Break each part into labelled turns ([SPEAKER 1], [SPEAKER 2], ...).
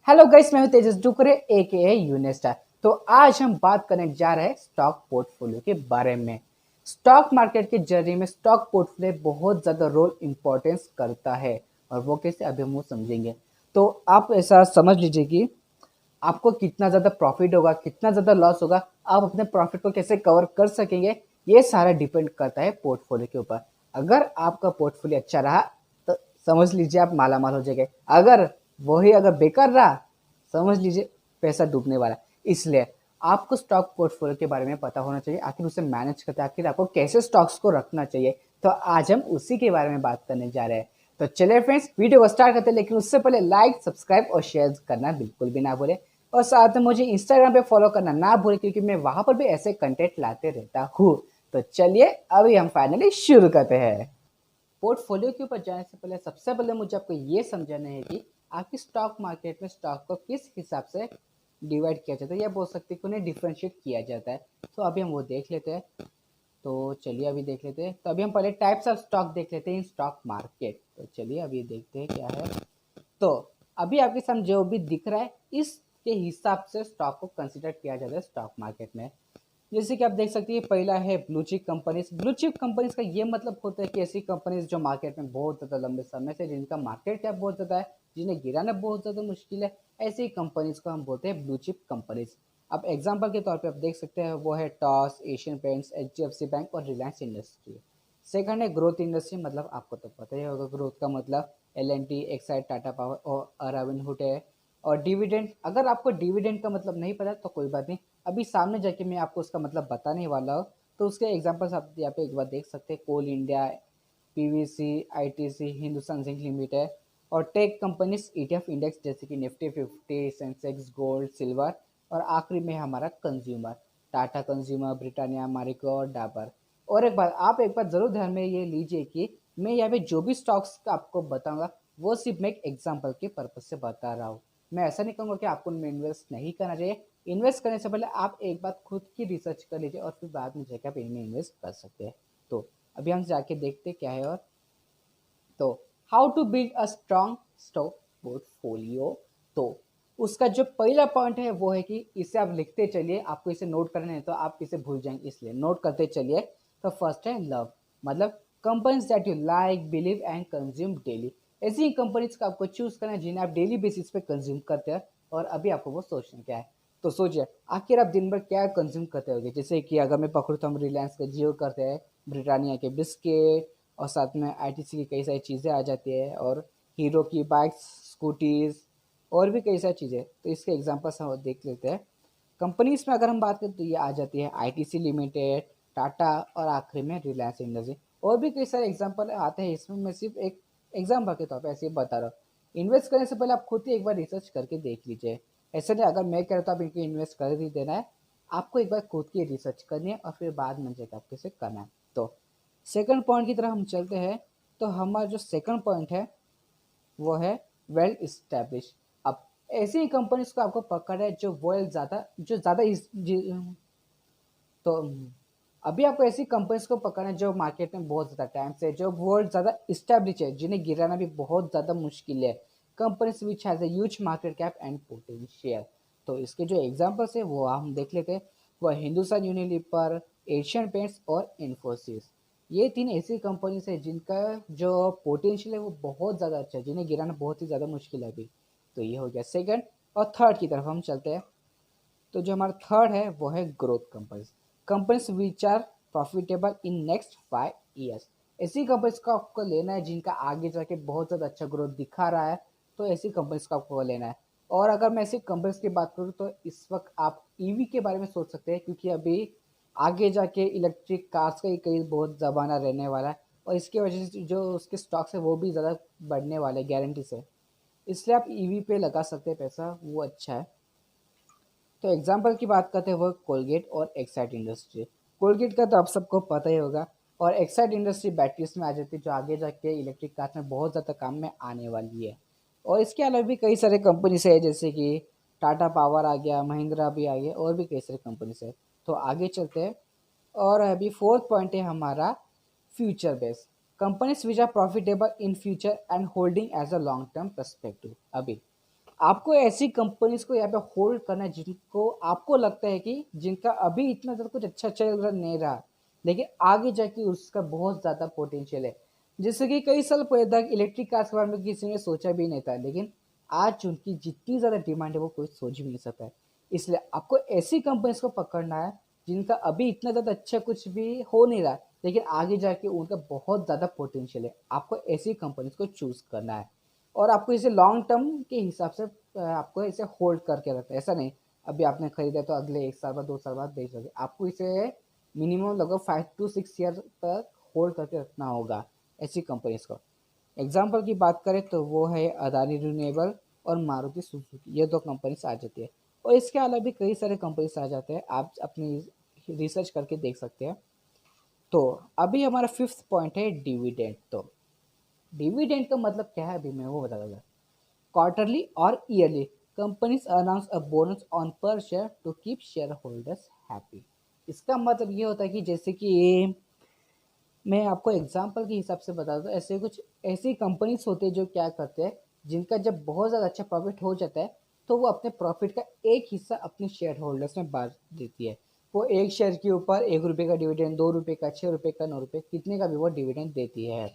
[SPEAKER 1] Hello guys, मैं हूं तेजस डुकरे ए यूनेस्टार। तो आज हम बात करने जा रहे हैं स्टॉक पोर्टफोलियो के बारे में। स्टॉक मार्केट के जर्नी में स्टॉक पोर्टफोलियो बहुत ज़्यादा रोल इम्पोर्टेंस करता है। और वो कैसे, अभी हम वो समझेंगे। तो आप ऐसा समझ लीजिए कि आपको कितना ज़्यादा प्रॉफिट होगा, कितना ज़्यादा लॉस होगा, आप अपने प्रॉफिट को कैसे कवर कर सकेंगे, ये सारा डिपेंड करता है पोर्टफोलियो के ऊपर। अगर आपका पोर्टफोलियो अच्छा रहा तो समझ लीजिए आप माला माल हो जाएंगे। अगर बेकार रहा, समझ लीजिए पैसा डूबने वाला है। इसलिए आपको स्टॉक पोर्टफोलियो के बारे में पता होना चाहिए, आखिर उसे मैनेज करते हैं, आखिर आपको कैसे स्टॉक्स को रखना चाहिए। तो आज हम उसी के बारे में बात करने जा रहे हैं। तो चलिए फ्रेंड्स, वीडियो को स्टार्ट करते हैं, लेकिन उससे पहले लाइक, सब्सक्राइब और शेयर करना बिल्कुल भी ना भूलें। और साथ में मुझे इंस्टाग्राम पे फॉलो करना ना भूलें, क्योंकि मैं वहां पर भी ऐसे कंटेंट लाते रहता हूँ। तो चलिए अभी हम फाइनली शुरू करते हैं। पोर्टफोलियो के ऊपर जाने से पहले सबसे पहले मुझे आपको ये समझाना है कि आपकी स्टॉक मार्केट में स्टॉक को किस हिसाब से डिवाइड किया जाता है, या बोल सकते हैं कि उन्हें डिफ्रेंशिएट किया जाता है। तो अभी हम वो देख लेते हैं। तो चलिए अभी देख लेते हैं। तो अभी हम पहले टाइप्स ऑफ स्टॉक देख लेते हैं इन स्टॉक मार्केट। तो चलिए अभी देखते हैं क्या है। तो अभी आपके सामने जो भी दिख रहा है, इसके हिसाब से स्टॉक को कंसिडर किया जाता है स्टॉक मार्केट में। जैसे कि आप देख सकते हैं, पहला है blue chip companies. Blue chip companies का ये मतलब होता है कि ऐसी कंपनीज जो मार्केट में बहुत ज़्यादा लंबे समय से, जिनका मार्केट कैप बहुत ज़्यादा है, जिन्हें गिराना बहुत ज़्यादा मुश्किल है, ऐसी कंपनीज को हम बोलते हैं ब्लू चिप कंपनीज। अब एग्जांपल के तौर पे आप देख सकते हैं, वो है टॉस, एशियन पेंट्स, एचडीएफसी बैंक और रिलायंस इंडस्ट्री। सेकंड है ग्रोथ इंडस्ट्री। मतलब आपको तो पता ही होगा ग्रोथ का मतलब L N T, Exide, Tata Power और अराविन हुड है। और डिविडेंड, अगर आपको डिविडेंड का मतलब नहीं पता तो कोई बात नहीं, अभी सामने जाके मैं आपको उसका मतलब बताने वाला हूँ। तो उसके एग्जांपल्स आप यहाँ पे एक बार देख सकते हैं, Coal India, PVC, ITC, Hindustan Zinc Limited. और टेक कंपनीज ईटीएफ इंडेक्स जैसे कि निफ्टी 50, सेंसेक्स, गोल्ड, सिल्वर। और आखिरी में हमारा consumer, Tata consumer, Britannia, Marico और डाबर। और एक बात जरूर ध्यान में ये लीजिए कि मैं यहाँ पे जो भी स्टॉक्स का आपको बताऊंगा, वो सिर्फ मैं एक एग्जाम्पल के पर्पज से बता रहा हूँ। मैं ऐसा नहीं कहूँगा कि आपको इनमें इन्वेस्ट नहीं करना चाहिए। इन्वेस्ट करने से पहले आप एक बार खुद की रिसर्च कर लीजिए, और फिर बाद में जाकर आप इनमें इन्वेस्ट कर सकते हैं। तो अभी हम जाके देखते क्या है। और तो how to build a strong stock portfolio. तो उसका जो पहला पॉइंट है वो है कि इसे आप लिखते चलिए, आपको इसे नोट करना है तो आप इसे भूल जाएंगे, इसलिए नोट करते चलिए। तो फर्स्ट है लव। मतलब companies that you like, believe and consume daily. ऐसी कंपनीज का आपको चूज करना है जिन्हें आप डेली बेसिस पे कंज्यूम करते हैं। और अभी आपको वो सोचना क्या है। तो सोचिए, आखिर आप दिन भर क्या कंज्यूम करते होगे। जैसे कि अगर मैं पकड़ूँ तो हम रिलायंस का जियो करते हैं, ब्रिटानिया के बिस्किट, और साथ में आईटीसी की कई सारी चीज़ें आ जाती है, और हीरो की बाइक्स, स्कूटीज़, और भी कई सारी चीज़ें। तो इसके एग्जांपल्स हम देख लेते हैं। कंपनीज में अगर हम बात करें तो ये आ जाती है आईटीसी लिमिटेड, टाटा और आखिरी में रिलायंस इंडस्ट्री। और भी कई सारे एग्जांपल आते हैं इसमें, मैं सिर्फ एक एग्जाम्पल के तौर पर ऐसे ही बता रहा हूँ। इन्वेस्ट करने से पहले आप खुद ही एक बार रिसर्च करके देख लीजिए। ऐसे नहीं अगर मैं कह रहा तो आप इनके इन्वेस्ट कर ही देना है। आपको एक बार खुद की रिसर्च करनी है और फिर बाद में जाकर आपको इसे करना है। तो सेकंड पॉइंट की तरफ हम चलते हैं। तो हमारा जो सेकंड पॉइंट है वो है वेल इस्टेब्लिश। अब ऐसी कंपनीज को आपको पकड़ है जो वेल ज़्यादा जो ज़्यादा तो अभी आपको ऐसी कंपनीज को पकड़ना है जो मार्केट में बहुत ज़्यादा टाइम से, जो बहुत ज़्यादा इस्टेब्लिश है, जिन्हें गिराना भी बहुत ज़्यादा मुश्किल है। Companies which has a huge market cap and potential. तो इसके जो एग्जांपल्स है वो हम देख लेते हैं। वो हिंदुस्तान यूनिलीवर, एशियन पेंट्स और इन्फोसिस। ये तीन ऐसी कंपनीज है जिनका जो पोटेंशियल है वो बहुत ज़्यादा अच्छा है, जिन्हें गिराना बहुत ही ज़्यादा मुश्किल है अभी। तो ये हो गया सेकंड। और थर्ड की तरफ हम चलते हैं। तो जो हमारा थर्ड है वो है growth companies. Companies which are profitable in next 5 years. ऐसी कंपनीज को आपको लेना है जिनका आगे जाके बहुत ज़्यादा अच्छा ग्रोथ दिखा रहा है। तो ऐसी कंपनीज को आपको लेना है। और अगर मैं ऐसी कंपनीज की बात करूँ तो इस वक्त आप ईवी के बारे में सोच सकते हैं, क्योंकि अभी आगे जाके इलेक्ट्रिक कार्स का ही कई बहुत ज़माना रहने वाला है। और इसकी वजह से जो उसके स्टॉक्स है वो भी ज़्यादा बढ़ने वाले गारंटी से। इसलिए आप ईवी पे लगा सकते हैं पैसा, वो अच्छा है। तो एग्जाम्पल की बात करते हैं वो कोलगेट और एक्साइड इंडस्ट्री। कोलगेट का तो आप सबको पता ही होगा। और एक्साइड इंडस्ट्री बैटरीज में आ जाती है, जो आगे जाके इलेक्ट्रिक कार में बहुत ज़्यादा काम में आने वाली है। और इसके अलावा भी कई सारे कंपनीज है, जैसे कि टाटा पावर आ गया, महिंद्रा भी आ गया, और भी कई सारे कंपनीज है। तो आगे चलते हैं। और अभी फोर्थ पॉइंट है हमारा future base. Companies which are profitable in future and holding as a long term perspective. अभी आपको ऐसी कंपनीज को यहाँ पे होल्ड करना है जिनको आपको लगता है कि जिनका अभी इतना ज़्यादा कुछ अच्छा चल रहा नहीं रहा, लेकिन आगे जाके उसका बहुत ज़्यादा पोटेंशियल है। जैसे कि कई साल पहले तक इलेक्ट्रिक कार्स के बारे में किसी ने सोचा भी नहीं था, लेकिन आज उनकी जितनी ज़्यादा डिमांड है वो कोई सोच भी नहीं सकता है। इसलिए आपको ऐसी कंपनीज को पकड़ना है जिनका अभी इतना ज़्यादा अच्छा कुछ भी हो नहीं रहा, लेकिन आगे जाके उनका बहुत ज़्यादा पोटेंशियल है। आपको ऐसी कंपनीज को चूज़ करना है और आपको इसे लॉन्ग टर्म के हिसाब से आपको इसे होल्ड करके रखना है। ऐसा नहीं अभी आपने खरीदा तो अगले 1 साल बाद 2 साल बाद बेच दोगे। आपको इसे मिनिमम लगभग 5 to 6 ईयर तक होल्ड करके रखना होगा ऐसी कंपनीज को। एग्जाम्पल की बात करें तो वो है अदानी रिन्यूएबल और मारुति सुजुकी, ये 2 कंपनीज आ जाती है। और इसके अलावा भी कई सारे कंपनीज आ जाते हैं, आप अपनी रिसर्च करके देख सकते हैं। तो अभी हमारा 5th पॉइंट है डिविडेंड। तो डिविडेंड का मतलब क्या है अभी मैं वो बता दूंगा। क्वार्टरली और yearly companies announce a bonus on per share to keep share holders happy. इसका मतलब ये होता है कि जैसे कि मैं आपको एग्जांपल के हिसाब से बता दूं, ऐसे कुछ ऐसी कंपनीज होती है जो क्या करते हैं, जिनका जब बहुत ज़्यादा अच्छा प्रॉफिट हो जाता है तो वो अपने प्रॉफिट का एक हिस्सा अपने शेयर होल्डर्स में बांट देती है। वो एक शेयर के ऊपर 1 रुपये का डिविडेंड, 2 रुपये का, 6 रुपये का, 9 रुपये, कितने का भी वो डिविडेंड देती है।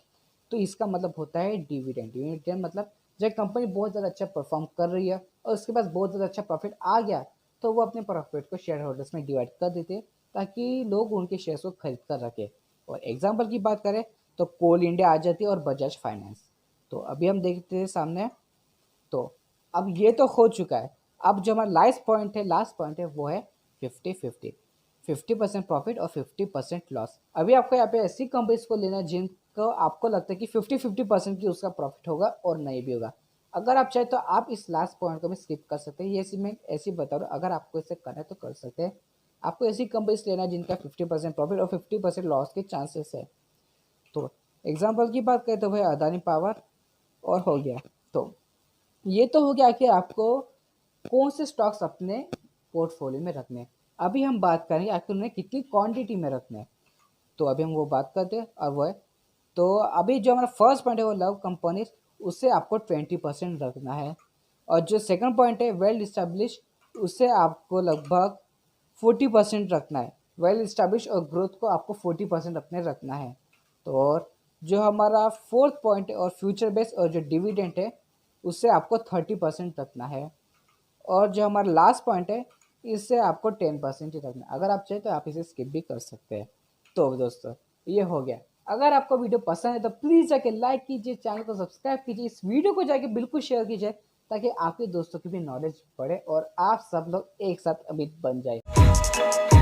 [SPEAKER 1] तो इसका मतलब होता है डिविडेंड। डिविडेंड मतलब जब कंपनी बहुत ज़्यादा अच्छा परफॉर्म कर रही है और उसके पास बहुत ज़्यादा अच्छा प्रॉफिट आ गया तो वो अपने प्रॉफिट को शेयर होल्डर्स में डिवाइड कर देते हैं ताकि लोग उनके शेयर्स को खरीद कर रखें। और एग्जाम्पल की बात करें तो कोल इंडिया आ जाती है और बजाज फाइनेंस। तो अभी हम देखते हैं सामने। तो अब ये तो हो चुका है। अब जो हमारा लास्ट पॉइंट है वो है 50-50। 50% प्रॉफिट और 50% लॉस। अभी आपको यहाँ पे ऐसी कंपनीज को लेना है जिनको आपको लगता है कि 50-50% की उसका प्रॉफिट होगा और नहीं भी होगा। अगर आप चाहे तो आप इस लास्ट पॉइंट को भी स्किप कर सकते हैं। ये मैं ऐसी बता रहा हूँ, अगर आपको इसे करना है तो कर सकते हैं। आपको ऐसी कंपनीज लेना है जिनका 50% प्रॉफिट और 50% लॉस के चांसेस है। तो एग्जाम्पल की बात करें तो भाई अदानी पावर और हो गया। तो ये तो हो गया कि आपको कौन से स्टॉक्स अपने पोर्टफोलियो में रखने हैं। अभी हम बात करेंगे आखिर उन्हें कितनी क्वांटिटी में रखना है। तो अभी हम वो बात करते हैं और वो है, तो अभी जो हमारा फर्स्ट पॉइंट है वो लव कंपनीज, उससे आपको 20% रखना है। और जो सेकंड पॉइंट है वेल इस्टेब्लिश, उससे आपको लगभग 40% रखना है। वेल इस्टेब्लिश और ग्रोथ को आपको 40% अपने रखना है। तो और जो हमारा फोर्थ पॉइंट है और फ्यूचर बेस और जो डिविडेंट है उससे आपको 30% रखना है। और जो हमारा लास्ट पॉइंट है इससे आपको 10% ही रखना है। अगर आप चाहें तो आप इसे स्किप भी कर सकते हैं। तो दोस्तों ये हो गया। अगर आपको वीडियो पसंद है तो प्लीज़ जाके लाइक कीजिए, चैनल को सब्सक्राइब कीजिए, इस वीडियो को जाके बिल्कुल शेयर कीजिए ताकि आपके दोस्तों की भी नॉलेज बढ़े और आप सब लोग एक साथ अमित बन जाए।